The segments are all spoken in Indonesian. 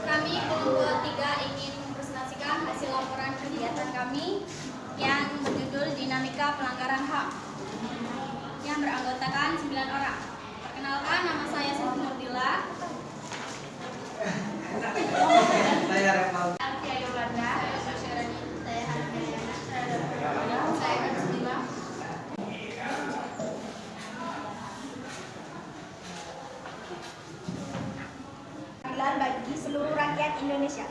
Kami kelompok 3 ingin mempresentasikan hasil laporan kegiatan kami yang berjudul Dinamika Pelanggaran HAM yang beranggotakan 9 orang. Perkenalkan, nama saya Siti Nurdila. Saya Remal. Alfia Yolanda. Saya Sosialani. Saya Hanifah. Saya Katsila. Keadilan bagi seluruh rakyat Indonesia.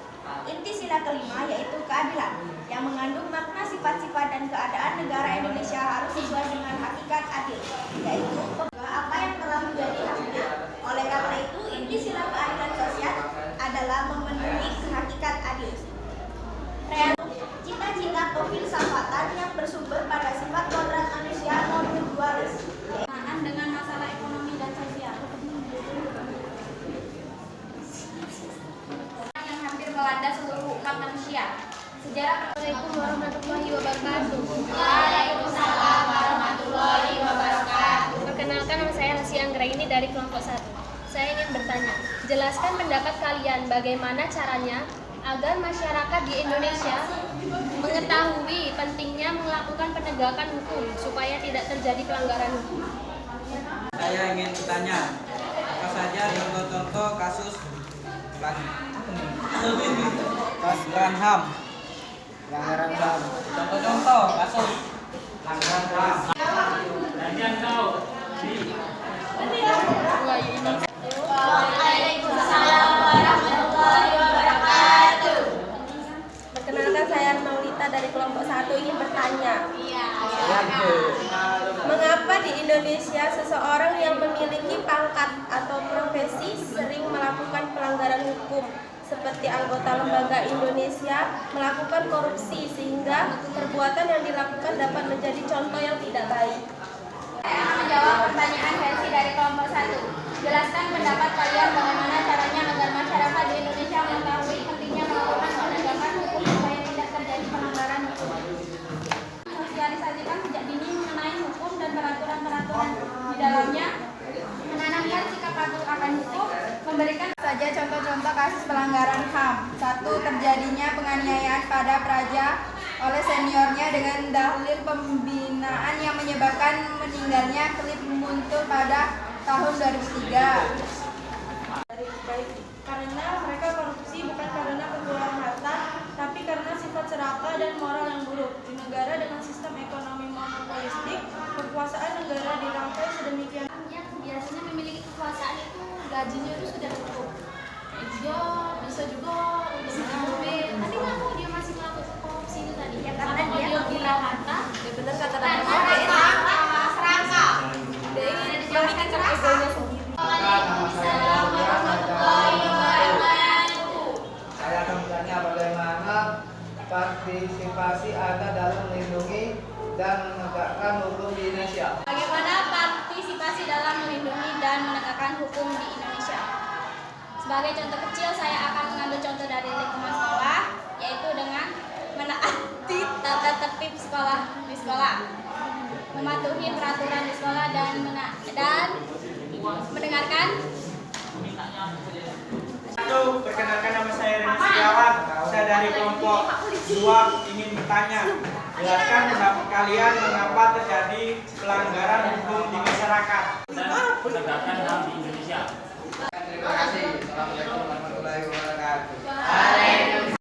Inti sila kelima yaitu keadilan, yang mengandung makna sifat-sifat dan keadaan negara Indonesia harus sesuai dengan hakikat adil, yaitu apa yang telah menjadi haknya. Oleh karena itu, inti sila keadilan sosial adalah memenuhi hakikat adil. Cita-cita kefilsafatan yang bersumber pada sifat kodrat manusia non-dualis Dengan masalah ekonomi dan sosial yang hampir melanda seluruh umat manusia. Sejarah. Assalamualaikum warahmatullahi wabarakatuh. Waalaikumsalam warahmatullahi wabarakatuh. Perkenalkan, nama saya Lasi Anggraini dari kelompok 1. Saya ingin bertanya, jelaskan pendapat kalian bagaimana caranya agar masyarakat di Indonesia mengetahui pentingnya melakukan penegakan hukum supaya tidak terjadi pelanggaran hukum. Saya ingin bertanya, apa saja contoh-contoh kasus pelanggaran HAM? Pelanggaran HAM. Contoh-contoh kasus pelanggaran HAM. Waalaikumsalam warahmatullahi wabarakatuh. Perkenalkan, saya Maulita dari kelompok 1 ingin bertanya. Mengapa di Indonesia seseorang yang memiliki pangkat atau profesi sering melakukan pelanggaran hukum seperti anggota lembaga Indonesia melakukan korupsi sehingga perbuatan yang dilakukan dapat menjadi contoh yang tidak baik? Saya akan menjawab pertanyaan versi dari kelompok 1. Jelaskan pendapat kalian bagaimana caranya agar masyarakat di Indonesia mengetahui pentingnya melakukan penegakan hukum supaya tidak terjadi pelanggaran hukum. Sosialisasikan sejak dini mengenai hukum dan peraturan-peraturan di dalamnya, menanamkan sikap patuh akan hukum, memberikan Saja contoh-contoh kasus pelanggaran HAM. 1. Terjadinya penganiayaan pada praja oleh seniornya dengan dalil pembinaan yang menyebabkan meninggalnya. Klip muncul pada tahun 2003. Karena mereka korupsi bukan karena kekurangan harta, tapi karena sifat serakah dan moral yang buruk. Di negara dengan sistem ekonomi monopolistik, kekuasaan negara dirangkai sedemikian yang biasanya memiliki kekuasaan itu gajinya itu sudah cukup. Dia bisa juga mobil. Tapi kenapa dia masih melakukan korupsi itu tadi? Ya karena dia gila harta. Ya benar kata Karena serakah. dia ingin Dijaminkan egonya sendiri. Waalaikumsalam warahmatullahi wabarakatuh. Saya akan bertanya bagaimana partisipasi Anda dalam melindungi dan menegakkan hukum di Indonesia. Bagaimana partisipasi dalam melindungi dan menegakkan hukum di Indonesia? Sebagai contoh kecil, saya akan mengambil contoh dari lingkungan sekolah, yaitu dengan menaati tata tertib sekolah di sekolah, mematuhi peraturan di sekolah dan mendengarkan. Perkenalkan, nama saya Reni Setiawan. Saya dari kelompok 2 ingin bertanya. Jelaskan pendapat kalian mengapa terjadi pelanggaran hukum di masyarakat. Penegakan HAM di Indonesia.